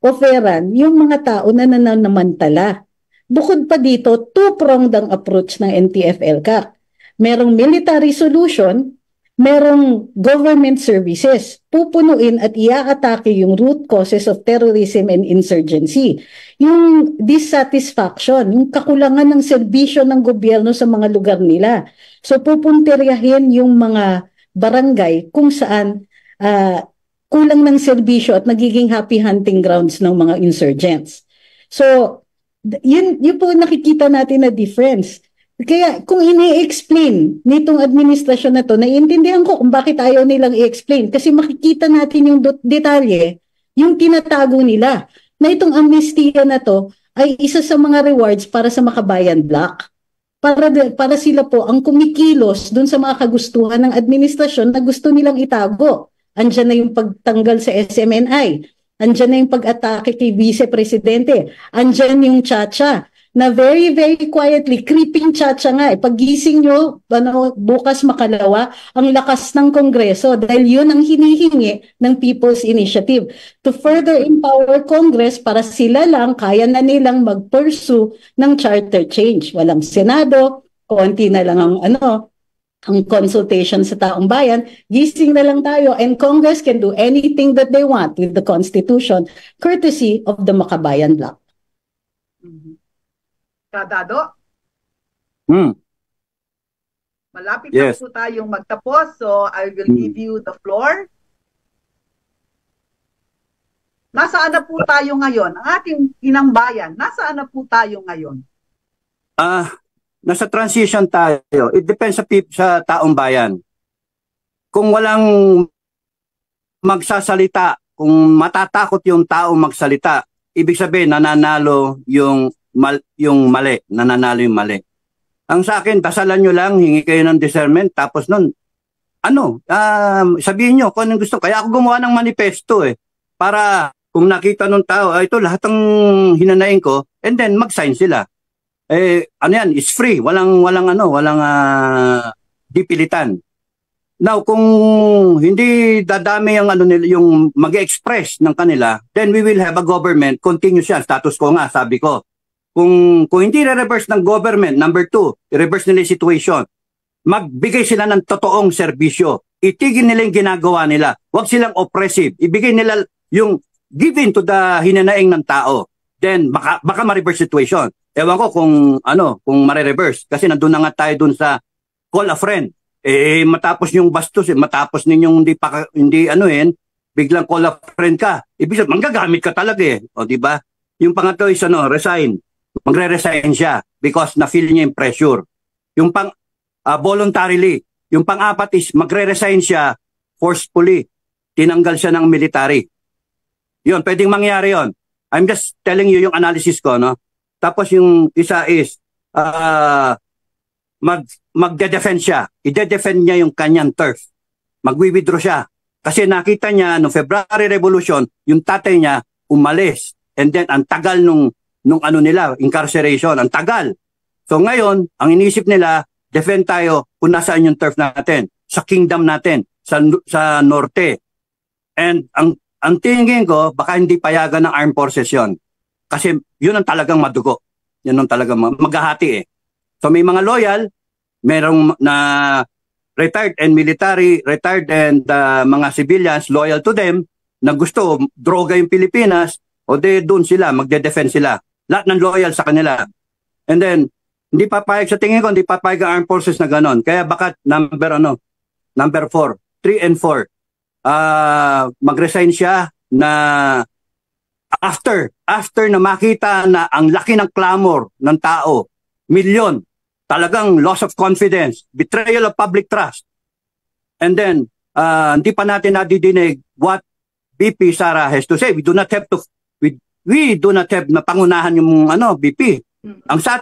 offeran yung mga tao na nananamantala. Bukod pa dito, two-pronged ang approach ng NTF-ELCAC. Merong military solution, merong government services. Pupunuin at iaatake yung root causes of terrorism and insurgency. Yung dissatisfaction, yung kakulangan ng serbisyo ng gobyerno sa mga lugar nila. So pupuntiryahin yung mga barangay kung saan kulang ng serbisyo at nagiging happy hunting grounds ng mga insurgents. So, yun po nakikita natin na difference. Kaya kung ini-explain nitong administrasyon na to, naiintindihan ko kung bakit ayaw nilang i-explain. Kasi makikita natin yung detalye, yung tinatago nila, na itong amnestia na to ay isa sa mga rewards para sa Makabayan Bloc. Para sila po ang kumikilos dun sa mga kagustuhan ng administrasyon na gusto nilang itago. Andiyan na yung pagtanggal sa SMNI. Andiyan na yung pag-atake kay Vice Presidente. Andiyan yung Chacha na very, very quietly, creeping Chacha nga. Pag-gising nyo, bukas makalawa, ang lakas ng Kongreso dahil yun ang hinihingi ng People's Initiative to further empower Congress para sila lang, kaya na nilang mag-pursue ng charter change. Walang Senado, konti na lang ang consultation sa taong bayan, gising na lang tayo and Congress can do anything that they want with the Constitution courtesy of the Makabayan Bloc. Kadado? Malapit Yes. na po tayong magtapos, so I will give you the floor. Nasaan na po tayo ngayon? Ang ating inang bayan, nasaan na po tayo ngayon? Nasa transition tayo. It depends sa taong bayan. Kung walang magsasalita, kung matatakot yung taong magsalita, ibig sabihin nananalo yung mali, nananalo yung mali. Ang sa akin, dasalan nyo lang, hingi kayo ng discernment, tapos nun, sabihin nyo kung anong gusto. Kaya ako gumawa ng manifesto para kung nakita ng tao, ito lahat ng hinanain ko, and then mag-sign sila. Yan, is free, walang dipilitan. Now, kung hindi dadami yung mag-express ng kanila, then we will have a government, continuous yan, status quo nga, sabi ko. Kung hindi re-reverse ng government, number 2, i-reverse nila yung situation, magbigay sila ng totoong serbisyo, itigin nila yung ginagawa nila, huwag silang oppressive, ibigay nila yung given to the hinanaing ng tao, then baka ma-reverse situation. Ewan ko kung mare-reverse. Kasi nandun na nga tayo dun sa call a friend. Matapos yung bastos, matapos ninyong biglang call a friend ka. Ibig sabihin, manggagamit ka talaga O, diba? Yung pangatlo is resign. Magre-resign siya because na-feel niya yung pressure. Yung voluntarily. Yung pang-apat is magre-resign siya forcefully. Tinanggal siya ng military. Yun, pwedeng mangyari yon. I'm just telling you yung analysis ko, no? Tapos yung isa is magde-defend siya. I-defend niya yung kanyang turf. Magwi-withdraw siya. Kasi nakita niya no February Revolution, yung tatay niya umalis. And then ang tagal nung incarceration, ang tagal. So ngayon, ang inisip nila, defend tayo kung nasaan yung turf natin, sa kingdom natin, sa norte. And ang tingin ko, baka hindi payagan ng armed forces yon. Kasi yun ang talagang madugo. Yun ang talagang maghahati So may mga loyal, merong na retired and military, retired and mga civilians loyal to them na gusto droga yung Pilipinas, O doon sila, magde-defend sila. Lahat ng loyal sa kanila. And then, hindi papayag, sa tingin ko, hindi papayag ang armed forces na ganon. Kaya baka number 4, 3 and 4, mag-resign siya na after na makita na ang laki ng clamor ng tao, milyon, talagang loss of confidence, betrayal of public trust. And then, hindi pa natin nadidinig what VP Sara has to say. We do not have na pangunahan yung VP. Ang sa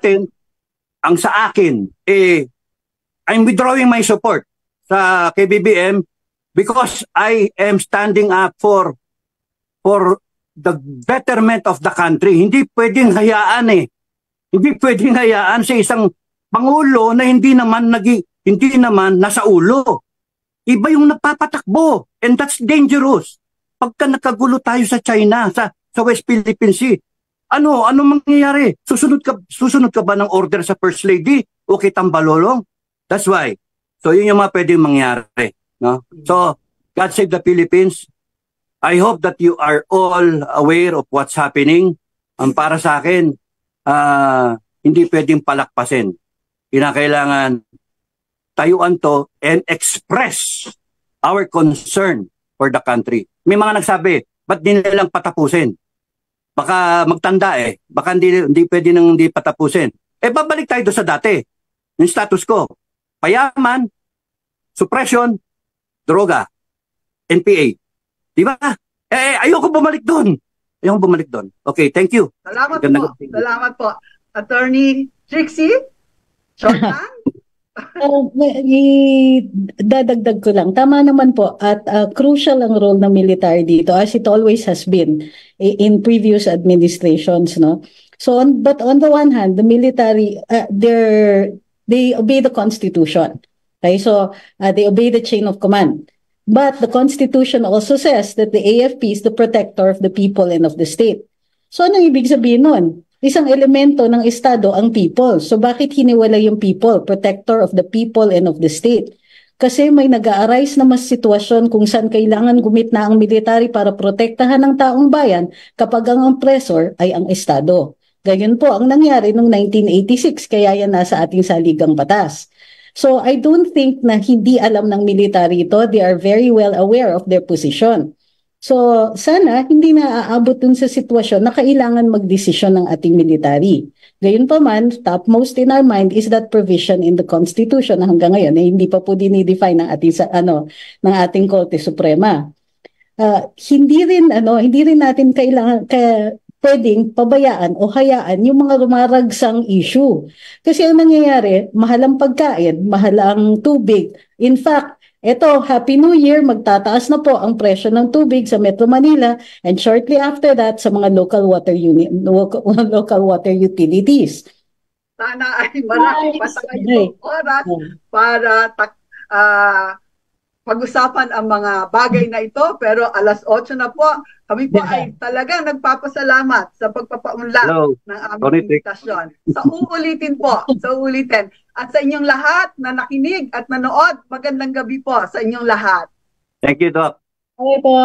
akin, I'm withdrawing my support sa KBBM because I am standing up for the betterment of the country. Hindi pwedeng hayaan Hindi pwedeng hayaan sa isang pangulo na hindi naman nasa ulo. Iba yung napapatakbo, and that's dangerous. Pagka nakagulo tayo sa China, sa West Philippine Sea, ano mangyayari? Susunod ka ba ng order sa First Lady o kay Tambalolong? That's why. So yun yung mga pwedeng mangyari, no? So God save the Philippines. I hope that you are all aware of what's happening. Para sa akin, hindi pwedeng palakpasin. Kinakailangan tayuan to and express our concern for the country. May mga nagsabi, ba't di nilang patapusin? Baka magtanda baka hindi pwede nang hindi patapusin. Babalik tayo doon sa dati. Yung status quo. Payaman, suppression, droga, NPA. Di ba? Ayoko bumalik doon. Okay, thank you. Salamat po. Attorney Trixie? Short lang? Dadagdag ko lang. Tama naman po at crucial ang role ng military dito as it always has been in previous administrations, no? So but on the one hand, the military they obey the Constitution. Okay? So they obey the chain of command. But the Constitution also says that the AFP is the protector of the people and of the state. So anong ibig sabihin nun? Isang elemento ng Estado ang people. So bakit hiniwalay yung people? Protector of the people and of the state. Kasi may nag-a-arise na mas sitwasyon kung saan kailangan gumitna ang military para protektahan ng taong bayan kapag ang oppressor ay ang Estado. Ganyan po ang nangyari noong 1986 kaya yan nasa ating saligang batas. So I don't think na hindi alam ng military ito. They are very well aware of their position. So sana hindi na aabot dun sa sitwasyon na kailangan magdesisyon ng ating military. Gayunpaman, topmost in our mind is that provision in the Constitution na hanggang ngayon hindi pa po dinidefine ng ating Korte Suprema. Hindi rin natin pwedeng pabayaan o hayaan yung mga rumaragsang issue. Kasi ang nangyayari, mahal ang pagkain, mahal ang tubig. In fact, Happy New Year, magtataas na po ang presyo ng tubig sa Metro Manila and shortly after that sa mga local water utilities. Sana ay marami pa tayong oras para pag-usapan ang mga bagay na ito, pero 8:00 na po. Kami po ay talagang nagpapasalamat sa pagpapaunlad ng aming invitasyon. Sa uulitin. At sa inyong lahat na nakinig at nanood, magandang gabi po sa inyong lahat. Thank you, Doc. Okay po.